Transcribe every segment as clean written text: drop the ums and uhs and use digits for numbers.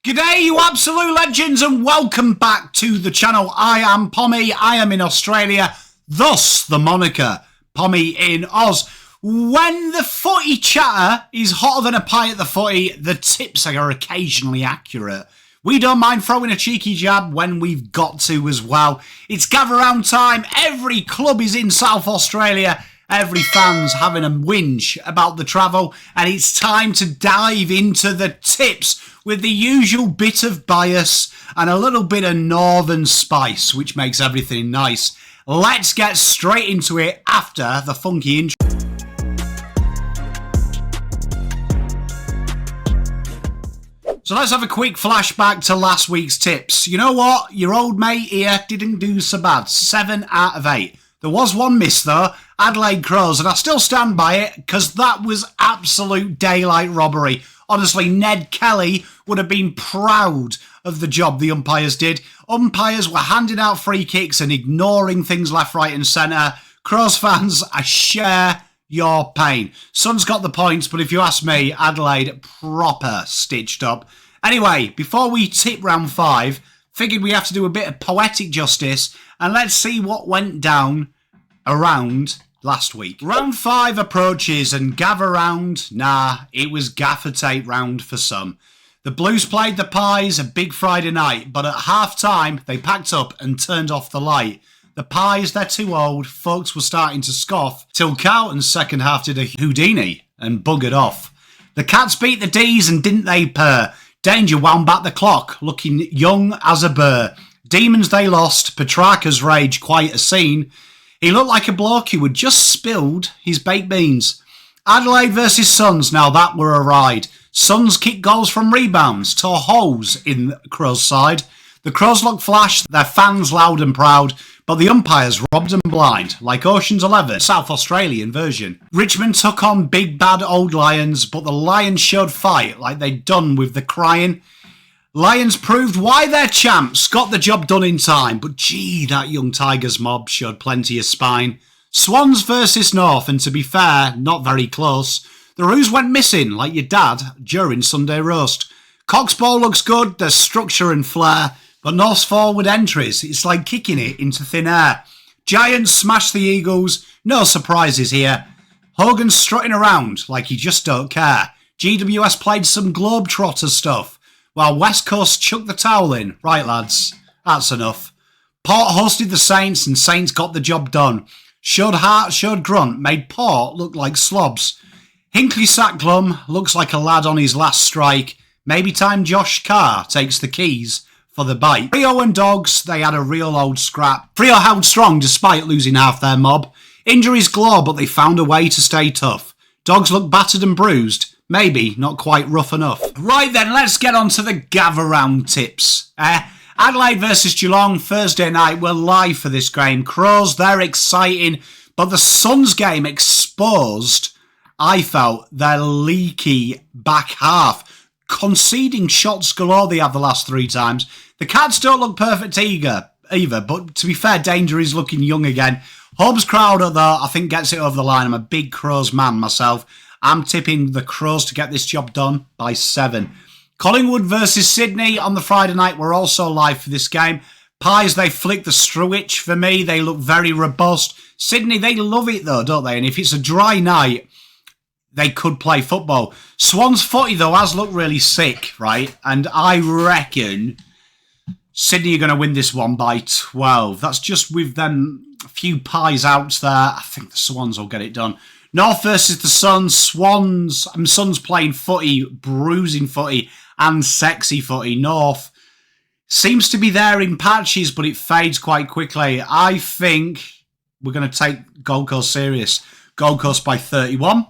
G'day, you absolute legends, and welcome back to the channel. I am Pommy, I am in Australia, thus the moniker PommyInOz. When the footy chatter is hotter than a pie at the footy, the tips are occasionally accurate. We don't mind throwing a cheeky jab when we've got to as well. It's gather round time, every club is in South Australia, every fan's having a whinge about the travel, and it's time to dive into the tips with the usual bit of bias and a little bit of northern spice, which makes everything nice. Let's get straight into it after the funky intro. So let's have a quick flashback to last week's tips. You know what? Your old mate here didn't do so bad. 7 out of 8. There was one miss though, Adelaide Crows, and I still stand by it because that was absolute daylight robbery. Honestly, Ned Kelly would have been proud of the job the umpires did. Umpires were handing out free kicks and ignoring things left, right and centre. Crows fans, I share your pain. Sun's got the points, but if you ask me, Adelaide proper stitched up. Anyway, before we tip round 5, figured we have to do a bit of poetic justice, and let's see what went down around last week. Round 5 approaches, and gather round, nah, it was gaffer tape round for some. The Blues played the Pies a big Friday night, but at half time they packed up and turned off the light. The Pies, they're too old, folks were starting to scoff, till Carlton's second half did a Houdini and buggered off. The Cats beat the D's and didn't they purr? Danger wound back the clock, looking young as a burr. Demons they lost, Petrarca's rage quite a scene. He looked like a bloke who had just spilled his baked beans. Adelaide versus Suns, now that were a ride. Suns kicked goals from rebounds, tore holes in the Crows' side. The Crows looked flash, their fans loud and proud, but the umpires robbed them blind, like Ocean's 11, South Australian version. Richmond took on big bad old Lions, but the Lions showed fight like they'd done with the crying. Lions proved why they're champs, got the job done in time, but gee, that young Tigers mob showed plenty of spine. Swans versus North, and to be fair, not very close. The Roos went missing, like your dad, during Sunday roast. Cox ball looks good, there's structure and flair, but North's forward entries, it's like kicking it into thin air. Giants smashed the Eagles, no surprises here. Hogan's strutting around like he just don't care. GWS played some Globetrotter stuff, while West Coast chucked the towel in. Right lads, that's enough. Port hosted the Saints and Saints got the job done. Showed heart, showed grunt, made Port look like slobs. Hinkley sat glum, looks like a lad on his last strike. Maybe time Josh Carr takes the keys for the bite. Freo and Dogs, they had a real old scrap. Freo held strong despite losing half their mob. Injuries galore, but they found a way to stay tough. Dogs look battered and bruised, maybe not quite rough enough. Right then, let's get on to the gather round tips. Adelaide versus Geelong, Thursday night, we're live for this game. Crows, they're exciting, but the Suns game exposed, I felt, their leaky back half. Conceding shots galore they have the last 3 times. The Cats don't look perfect either, but to be fair, Danger is looking young again. Hobbs Crowder, though, I think gets it over the line. I'm a big Crows man myself. I'm tipping the Crows to get this job done by 7. Collingwood versus Sydney on the Friday night. We're also live for this game. Pies, they flick the Strewitch for me. They look very robust. Sydney, they love it though, don't they? And if it's a dry night, they could play football. Swans footy, though, has looked really sick, right? And I reckon Sydney are going to win this one by 12. That's just with them a few pies out there. I think the Swans will get it done. North versus the Suns. Suns playing footy, bruising footy, and sexy footy. North seems to be there in patches, but it fades quite quickly. I think we're going to take Gold Coast serious. Gold Coast by 31.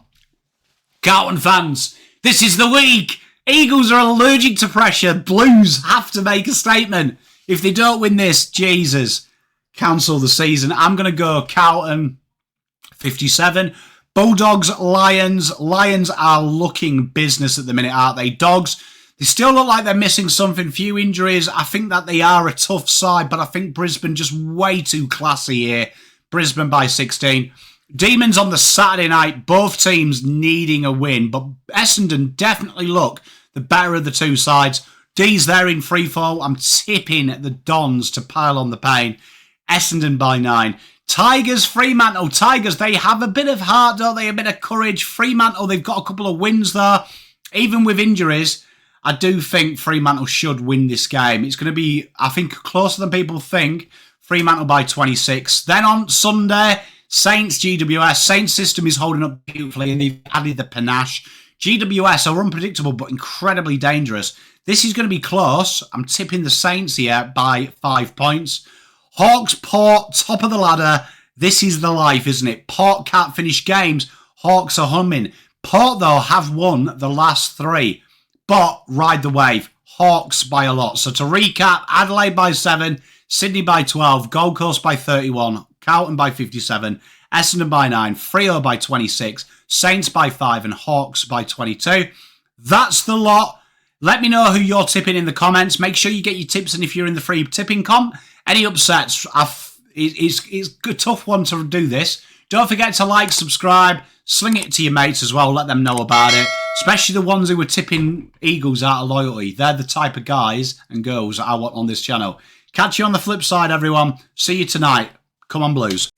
Carlton fans, this is the week. Eagles are allergic to pressure. Blues have to make a statement. If they don't win this, Jesus, cancel the season. I'm going to go Carlton 57. Bulldogs, Lions. Lions are looking business at the minute, aren't they? Dogs, they still look like they're missing something. Few injuries. I think that they are a tough side, but I think Brisbane just way too classy here. Brisbane by 16. Demons on the Saturday night, both teams needing a win, but Essendon definitely look the better of the two sides. D's there in free fall. I'm tipping the Dons to pile on the pain. Essendon by 9. Tigers, Fremantle. Tigers, they have a bit of heart, don't they? A bit of courage. Fremantle, they've got a couple of wins there. Even with injuries, I do think Fremantle should win this game. It's going to be, I think, closer than people think. Fremantle by 26. Then on Sunday, Saints, GWS. Saints system is holding up beautifully and they've added the panache. GWS are unpredictable but incredibly dangerous. This is going to be close. I'm tipping the Saints here by 5 points. Hawks, Port, top of the ladder. This is the life, isn't it? Port can't finish games. Hawks are humming. Port, though, have won the last 3. But ride the wave. Hawks by a lot. So to recap, Adelaide by 7, Sydney by 12, Gold Coast by 31, Carlton by 57, Essendon by 9, Freo by 26, Saints by 5 and Hawks by 22. That's the lot. Let me know who you're tipping in the comments. Make sure you get your tips in if you're in the free tipping comp. Any upsets, it's a tough one to do this. Don't forget to like, subscribe, sling it to your mates as well. Let them know about it. Especially the ones who were tipping Eagles out of loyalty. They're the type of guys and girls that I want on this channel. Catch you on the flip side, everyone. See you tonight. Come on, Blues.